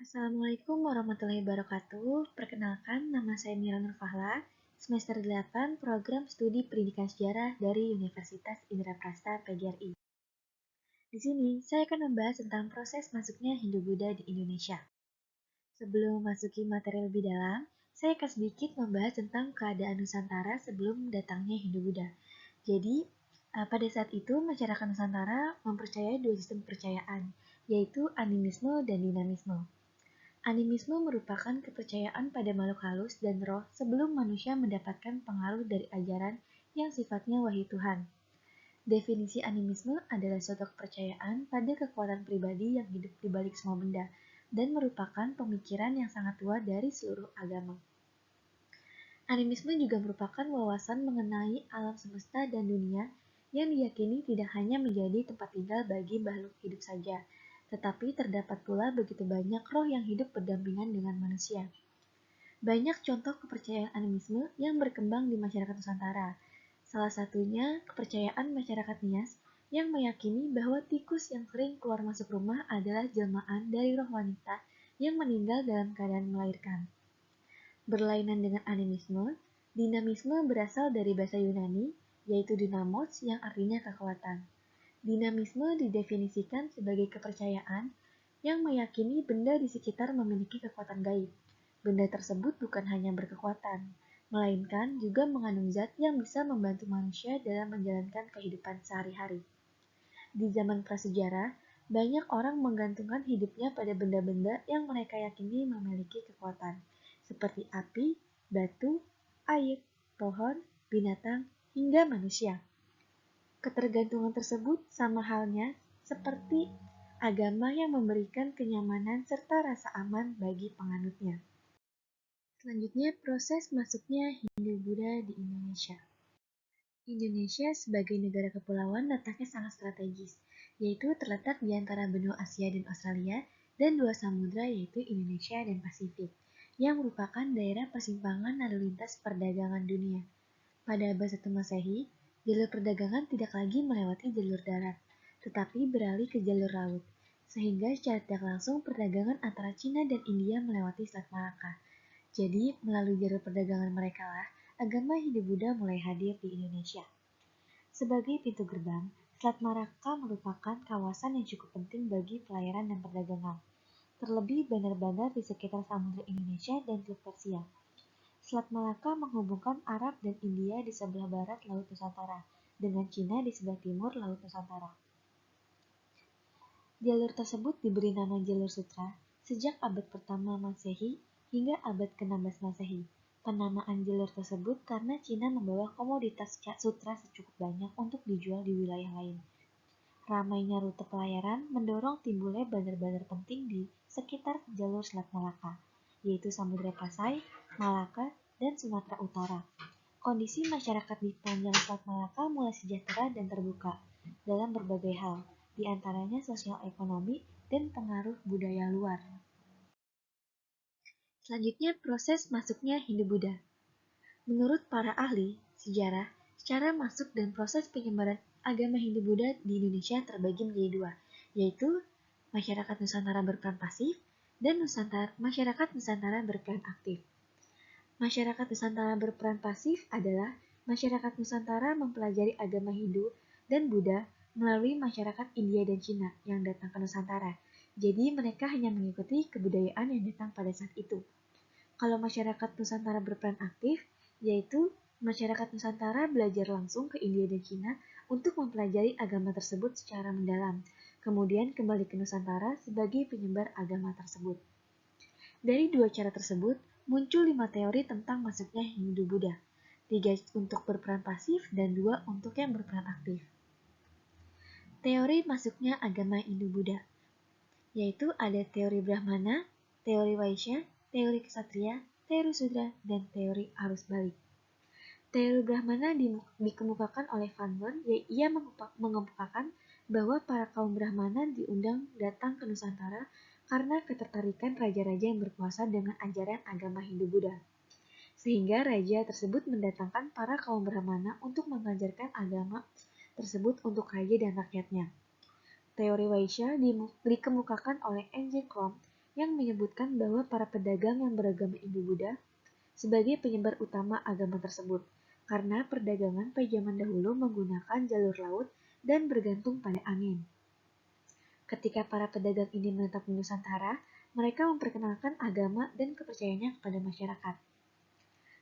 Assalamualaikum warahmatullahi wabarakatuh. Perkenalkan, nama saya Mira Nurfahla, semester 8, Program Studi Pendidikan Sejarah dari Universitas Indraprasta PGRI. Di sini, saya akan membahas tentang proses masuknya Hindu-Buddha di Indonesia. Sebelum memasuki materi lebih dalam, saya akan sedikit membahas tentang keadaan Nusantara sebelum datangnya Hindu-Buddha. Jadi, pada saat itu masyarakat Nusantara mempercayai dua sistem kepercayaan, yaitu animisme dan dinamisme. Animisme merupakan kepercayaan pada makhluk halus dan roh sebelum manusia mendapatkan pengaruh dari ajaran yang sifatnya wahyu Tuhan. Definisi animisme adalah suatu kepercayaan pada kekuatan pribadi yang hidup di balik semua benda dan merupakan pemikiran yang sangat tua dari seluruh agama. Animisme juga merupakan wawasan mengenai alam semesta dan dunia yang diyakini tidak hanya menjadi tempat tinggal bagi makhluk hidup saja, tetapi terdapat pula begitu banyak roh yang hidup berdampingan dengan manusia. Banyak contoh kepercayaan animisme yang berkembang di masyarakat Nusantara. Salah satunya kepercayaan masyarakat Nias yang meyakini bahwa tikus yang sering keluar masuk rumah adalah jelmaan dari roh wanita yang meninggal dalam keadaan melahirkan. Berlainan dengan animisme, dinamisme berasal dari bahasa Yunani, yaitu dynamos yang artinya kekuatan. Dinamisme didefinisikan sebagai kepercayaan yang meyakini benda di sekitar memiliki kekuatan gaib. Benda tersebut bukan hanya berkekuatan, melainkan juga mengandung zat yang bisa membantu manusia dalam menjalankan kehidupan sehari-hari. Di zaman prasejarah, banyak orang menggantungkan hidupnya pada benda-benda yang mereka yakini memiliki kekuatan, seperti api, batu, air, pohon, binatang, hingga manusia. Ketergantungan tersebut sama halnya seperti agama yang memberikan kenyamanan serta rasa aman bagi penganutnya. Selanjutnya, proses masuknya Hindu-Buddha di Indonesia. Indonesia sebagai negara kepulauan letaknya sangat strategis, yaitu terletak di antara benua Asia dan Australia dan dua samudra yaitu Indonesia dan Pasifik, yang merupakan daerah persimpangan lalu lintas perdagangan dunia. Pada abad 1 Masehi, jalur perdagangan tidak lagi melewati jalur darat, tetapi beralih ke jalur laut, sehingga secara tidak langsung perdagangan antara Cina dan India melewati Selat Malaka. Jadi, melalui jalur perdagangan mereka lah, agama Hindu-Buddha mulai hadir di Indonesia. Sebagai pintu gerbang, Selat Malaka merupakan kawasan yang cukup penting bagi pelayaran dan perdagangan, terlebih bandar-bandar di sekitar Samudra Indonesia dan Teluk Persia. Selat Malaka menghubungkan Arab dan India di sebelah barat Laut Nusantara dengan Cina di sebelah timur Laut Nusantara. Jalur tersebut diberi nama Jalur Sutra sejak abad pertama Masehi hingga abad ke-16 Masehi. Penamaan jalur tersebut karena Cina membawa komoditas sutra secukup banyak untuk dijual di wilayah lain. Ramainya rute pelayaran mendorong timbulnya bandar-bandar penting di sekitar jalur Selat Malaka, yaitu Samudra Pasai, Malaka, dan Sumatera Utara. Kondisi masyarakat di sepanjang Selat Malaka mulai sejahtera dan terbuka dalam berbagai hal, di antaranya sosial ekonomi dan pengaruh budaya luar. Selanjutnya, proses masuknya Hindu-Buddha. Menurut para ahli sejarah, cara masuk dan proses penyebaran agama Hindu-Buddha di Indonesia terbagi menjadi dua, yaitu masyarakat Nusantara berperan pasif dan masyarakat Nusantara berperan aktif. Masyarakat Nusantara berperan pasif adalah masyarakat Nusantara mempelajari agama Hindu dan Buddha melalui masyarakat India dan Cina yang datang ke Nusantara. Jadi mereka hanya mengikuti kebudayaan yang datang pada saat itu. Kalau masyarakat Nusantara berperan aktif, yaitu masyarakat Nusantara belajar langsung ke India dan Cina untuk mempelajari agama tersebut secara mendalam, kemudian kembali ke Nusantara sebagai penyebar agama tersebut. Dari dua cara tersebut, muncul 5 teori tentang masuknya Hindu-Buddha, 3 untuk berperan pasif dan 2 untuk yang berperan aktif. Teori masuknya agama Hindu-Buddha, yaitu ada teori Brahmana, teori Vaishya, teori Ksatria, teori Sudra, dan teori arus balik. Teori Brahmana dikemukakan oleh Van Loon, ia mengemukakan bahwa para kaum Brahmana diundang datang ke Nusantara karena ketertarikan raja-raja yang berkuasa dengan ajaran agama Hindu-Buddha. Sehingga raja tersebut mendatangkan para kaum Brahmana untuk mengajarkan agama tersebut untuk raja dan rakyatnya. Teori Vaishya dikemukakan oleh N.J. Klom, yang menyebutkan bahwa para pedagang yang beragama Hindu-Buddha sebagai penyebar utama agama tersebut, karena perdagangan pada zaman dahulu menggunakan jalur laut dan bergantung pada angin. Ketika para pedagang ini menetap di Nusantara, mereka memperkenalkan agama dan kepercayaannya kepada masyarakat.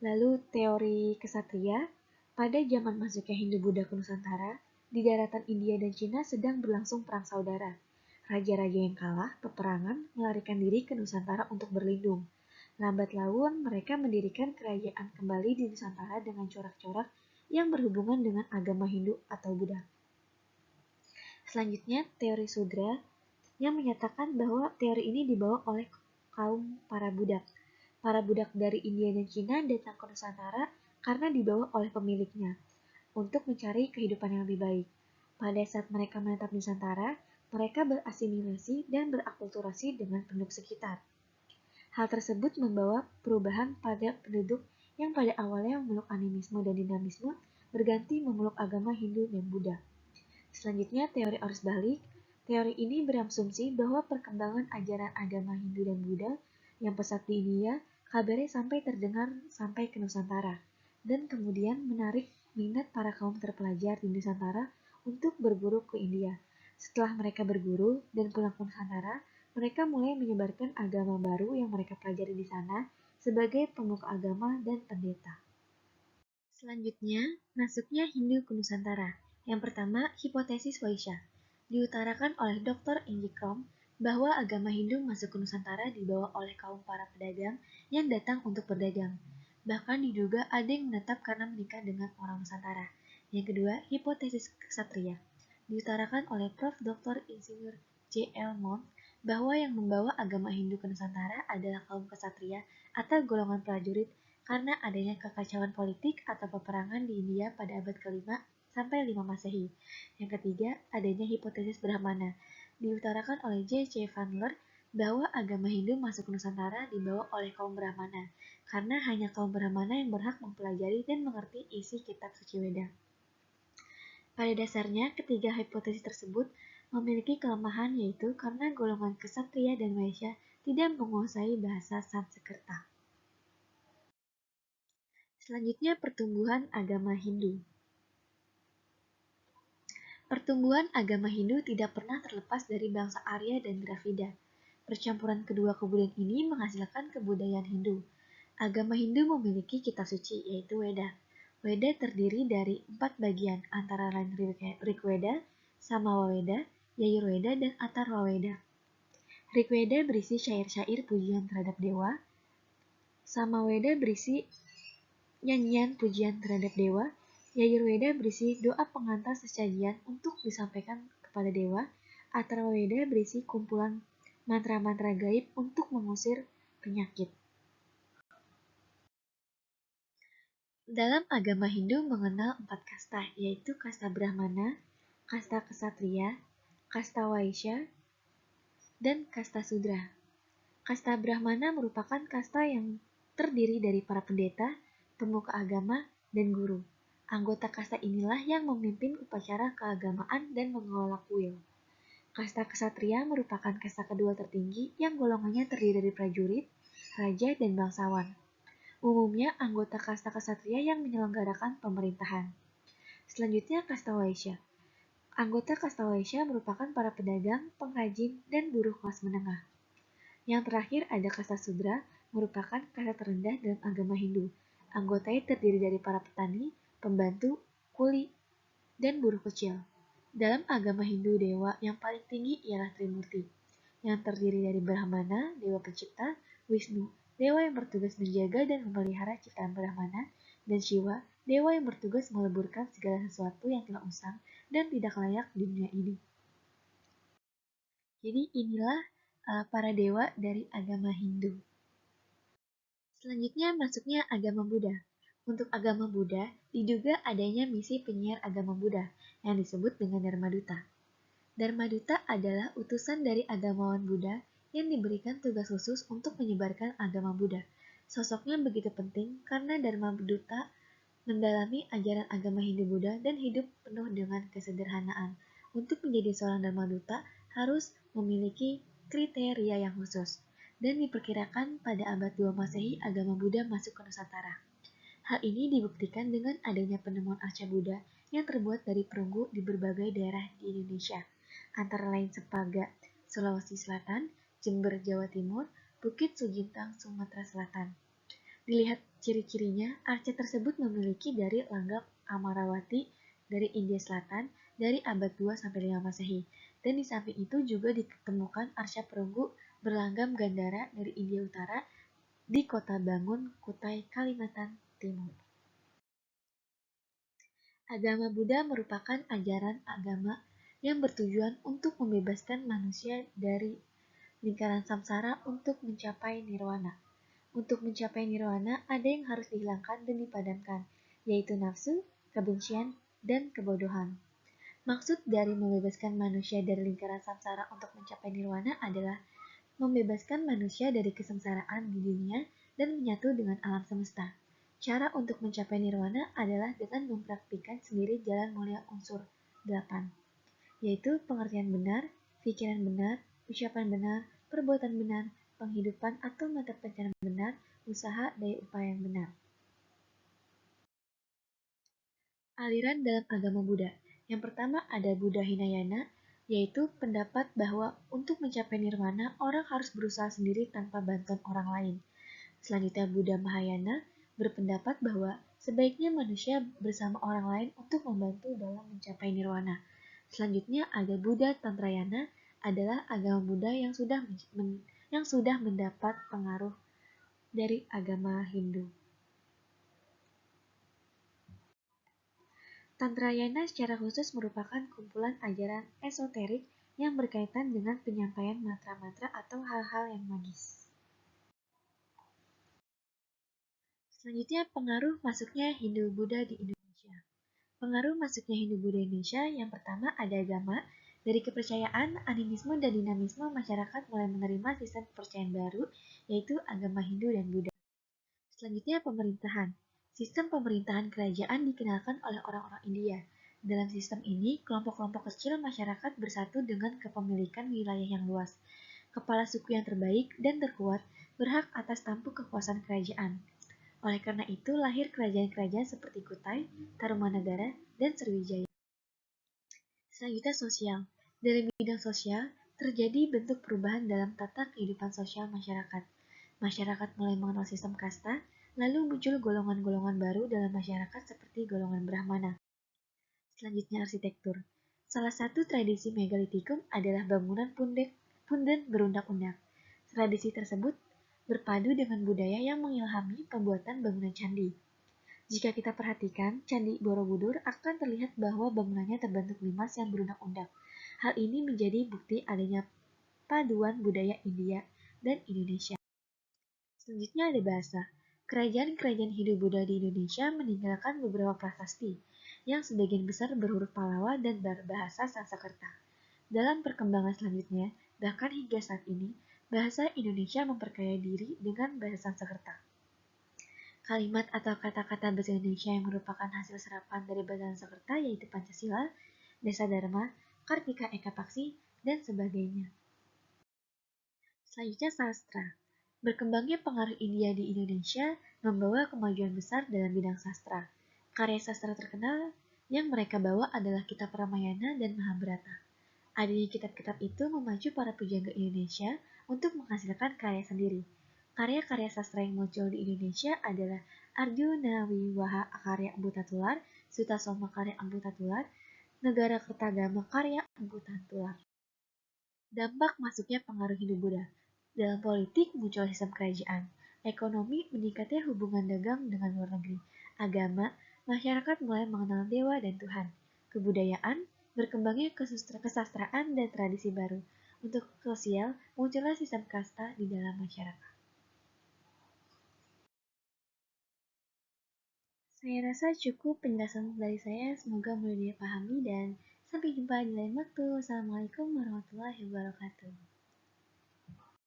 Lalu teori kesatria, pada zaman masuknya Hindu-Buddha ke Nusantara, di daratan India dan Cina sedang berlangsung perang saudara. Raja-raja yang kalah peperangan melarikan diri ke Nusantara untuk berlindung. Lambat laun mereka mendirikan kerajaan kembali di Nusantara dengan corak-corak yang berhubungan dengan agama Hindu atau Buddha. Selanjutnya, teori Sudra yang menyatakan bahwa teori ini dibawa oleh kaum para budak. Para budak dari India dan Cina datang ke Nusantara karena dibawa oleh pemiliknya untuk mencari kehidupan yang lebih baik. Pada saat mereka menetap di Nusantara, mereka berasimilasi dan berakulturasi dengan penduduk sekitar. Hal tersebut membawa perubahan pada penduduk yang pada awalnya memeluk animisme dan dinamisme berganti memeluk agama Hindu dan Buddha. Selanjutnya, teori arus balik. Teori ini berasumsi bahwa perkembangan ajaran agama Hindu dan Buddha yang pesat di India kabarnya sampai terdengar sampai ke Nusantara, dan kemudian menarik minat para kaum terpelajar di Nusantara untuk berguru ke India. Setelah mereka berguru dan pulang ke Nusantara, mereka mulai menyebarkan agama baru yang mereka pelajari di sana sebagai pemuka agama dan pendeta. Selanjutnya, masuknya Hindu ke Nusantara. Yang pertama, hipotesis Waisya. Diutarakan oleh Dr. Ingi Krom bahwa agama Hindu masuk ke Nusantara dibawa oleh kaum para pedagang yang datang untuk berdagang. Bahkan diduga ada yang menetap karena menikah dengan orang Nusantara. Yang kedua, hipotesis Ksatria. Diutarakan oleh Prof. Dr. Insinyur J. L. Mond bahwa yang membawa agama Hindu ke Nusantara adalah kaum ksatria atau golongan prajurit karena adanya kekacauan politik atau peperangan di India pada abad ke-5 sampai 5 Masehi. Yang ketiga, adanya hipotesis Brahmana. Diutarakan oleh J.C. Chandler bahwa agama Hindu masuk ke Nusantara dibawa oleh kaum Brahmana, karena hanya kaum Brahmana yang berhak mempelajari dan mengerti isi kitab suci Weda. Pada dasarnya, ketiga hipotesis tersebut memiliki kelemahan, yaitu karena golongan Ksatria dan Waisya tidak menguasai bahasa Sanskerta. Selanjutnya, pertumbuhan agama Hindu. Pertumbuhan agama Hindu tidak pernah terlepas dari bangsa Arya dan Dravida. Percampuran kedua kebudayaan ini menghasilkan kebudayaan Hindu. Agama Hindu memiliki kitab suci, yaitu Weda. Weda terdiri dari 4 bagian, antara lain Rigveda, Samawaweda, Yajurveda, dan Atharvaveda. Rigveda berisi syair-syair pujian terhadap dewa. Samaweda berisi nyanyian pujian terhadap dewa. Yajurveda berisi doa pengantar sesajian untuk disampaikan kepada dewa. Atharvaveda berisi kumpulan mantra-mantra gaib untuk mengusir penyakit. Dalam agama Hindu mengenal 4 kasta, yaitu kasta Brahmana, kasta Ksatria, kasta Waisya, dan kasta Sudra. Kasta Brahmana merupakan kasta yang terdiri dari para pendeta, pemuka agama, dan guru. Anggota kasta inilah yang memimpin upacara keagamaan dan mengelola kuil. Kasta Ksatria merupakan kasta kedua tertinggi yang golongannya terdiri dari prajurit, raja, dan bangsawan. Umumnya anggota kasta Ksatria yang menyelenggarakan pemerintahan. Selanjutnya kasta Waisya. Anggota kasta Waisya merupakan para pedagang, pengrajin, dan buruh kelas menengah. Yang terakhir ada kasta Sudra, merupakan kasta terendah dalam agama Hindu. Anggotanya terdiri dari para petani, pembantu, kuli, dan buruh kecil. Dalam agama Hindu, dewa yang paling tinggi ialah Trimurti, yang terdiri dari Brahmana, dewa pencipta, Wisnu, dewa yang bertugas menjaga dan memelihara ciptaan Brahmana, dan Shiva, dewa yang bertugas meleburkan segala sesuatu yang telah usang dan tidak layak di dunia ini. Jadi inilah para dewa dari agama Hindu. Selanjutnya masuknya agama Buddha. Untuk agama Buddha, diduga adanya misi penyiar agama Buddha yang disebut dengan Dharmaduta. Dharmaduta adalah utusan dari agamawan Buddha yang diberikan tugas khusus untuk menyebarkan agama Buddha. Sosoknya begitu penting karena Dharmaduta mendalami ajaran agama Hindu-Buddha dan hidup penuh dengan kesederhanaan. Untuk menjadi seorang Dharmaduta harus memiliki kriteria yang khusus. dan diperkirakan pada abad 2 Masehi agama Buddha masuk ke Nusantara. Hal ini dibuktikan dengan adanya penemuan arca Buddha yang terbuat dari perunggu di berbagai daerah di Indonesia, antara lain Sepaga, Sulawesi Selatan, Jember, Jawa Timur, Bukit Sugintang, Sumatera Selatan. Dilihat ciri-cirinya, arca tersebut memiliki dari langgam Amarawati dari India Selatan dari abad 2 sampai 5 Masehi. Dan di samping itu juga ditemukan arca perunggu berlanggam Gandhara dari India Utara di Kota Bangun, Kutai, Kalimantan Timur. Agama Buddha merupakan ajaran agama yang bertujuan untuk membebaskan manusia dari lingkaran samsara untuk mencapai nirwana. Untuk mencapai nirwana, ada yang harus dihilangkan dan dipadamkan, yaitu nafsu, kebencian, dan kebodohan. Maksud dari membebaskan manusia dari lingkaran samsara untuk mencapai nirwana adalah membebaskan manusia dari kesengsaraan di dunia dan menyatu dengan alam semesta. Cara untuk mencapai nirwana adalah dengan mempraktikkan sendiri jalan mulia unsur 8, yaitu pengertian benar, pikiran benar, ucapan benar, perbuatan benar, penghidupan atau mata pencarian benar, usaha daya upaya yang benar. Aliran dalam agama Buddha. Yang pertama ada Buddha Hinayana, yaitu pendapat bahwa untuk mencapai nirwana, orang harus berusaha sendiri tanpa bantuan orang lain. Selanjutnya Buddha Mahayana berpendapat bahwa sebaiknya manusia bersama orang lain untuk membantu dalam mencapai nirwana. Selanjutnya ada Buddha Tantrayana, adalah agama Buddha yang sudah mendapat pengaruh dari agama Hindu. Tantrayana secara khusus merupakan kumpulan ajaran esoterik yang berkaitan dengan penyampaian mantra-mantra atau hal-hal yang magis. Selanjutnya, pengaruh masuknya Hindu-Buddha di Indonesia. Pengaruh masuknya Hindu-Buddha Indonesia yang pertama ada agama. Dari kepercayaan, animisme, dan dinamisme, masyarakat mulai menerima sistem kepercayaan baru, yaitu agama Hindu dan Buddha. Selanjutnya, pemerintahan. Sistem pemerintahan kerajaan dikenalkan oleh orang-orang India. Dalam sistem ini, kelompok-kelompok kecil masyarakat bersatu dengan kepemilikan wilayah yang luas. Kepala suku yang terbaik dan terkuat berhak atas tampuk kekuasaan kerajaan. Oleh karena itu, lahir kerajaan-kerajaan seperti Kutai, Tarumanagara, dan Sriwijaya. Selanjutnya sosial. Dalam bidang sosial, terjadi bentuk perubahan dalam tata kehidupan sosial masyarakat. Masyarakat mulai mengenal sistem kasta, lalu muncul golongan-golongan baru dalam masyarakat seperti golongan Brahmana. Selanjutnya arsitektur. Salah satu tradisi megalitikum adalah bangunan punden berundak-undak. Tradisi tersebut berpadu dengan budaya yang mengilhami pembuatan bangunan candi. Jika kita perhatikan, Candi Borobudur akan terlihat bahwa bangunannya terbentuk limas yang berundak-undak. Hal ini menjadi bukti adanya paduan budaya India dan Indonesia. Selanjutnya ada bahasa. Kerajaan-kerajaan Hindu-Buddha di Indonesia meninggalkan beberapa prasasti yang sebagian besar berhuruf Pallawa dan berbahasa Sanskerta. Dalam perkembangan selanjutnya, bahkan hingga saat ini, bahasa Indonesia memperkaya diri dengan bahasa Sanskerta. Kalimat atau kata-kata bahasa Indonesia yang merupakan hasil serapan dari bahasa Sanskerta yaitu Pancasila, Desa Dharma, Kartika Eka Paksi, dan sebagainya. Selanjutnya sastra. Berkembangnya pengaruh India di Indonesia membawa kemajuan besar dalam bidang sastra. Karya sastra terkenal yang mereka bawa adalah kitab Ramayana dan Mahabharata. Adanya kitab-kitab itu memacu para pujangga Indonesia untuk menghasilkan karya sendiri. Karya-karya sastra yang muncul di Indonesia adalah Arjuna Wiwaha karya Empu Tatular, Sutasoma karya Empu Tatular, Negara Kertagama karya Empu Tatular. Dampak masuknya pengaruh Hindu-Buddha. Dalam politik muncul sistem kerajaan. Ekonomi meningkatnya hubungan dagang dengan luar negeri. Agama, masyarakat mulai mengenal dewa dan Tuhan. Kebudayaan, berkembangnya kesastraan dan tradisi baru. Untuk sosial, muncullah sistem kasta di dalam masyarakat. Saya rasa cukup penjelasan dari saya, semoga mudah dipahami dan sampai jumpa di lain waktu. Wassalamualaikum warahmatullahi wabarakatuh.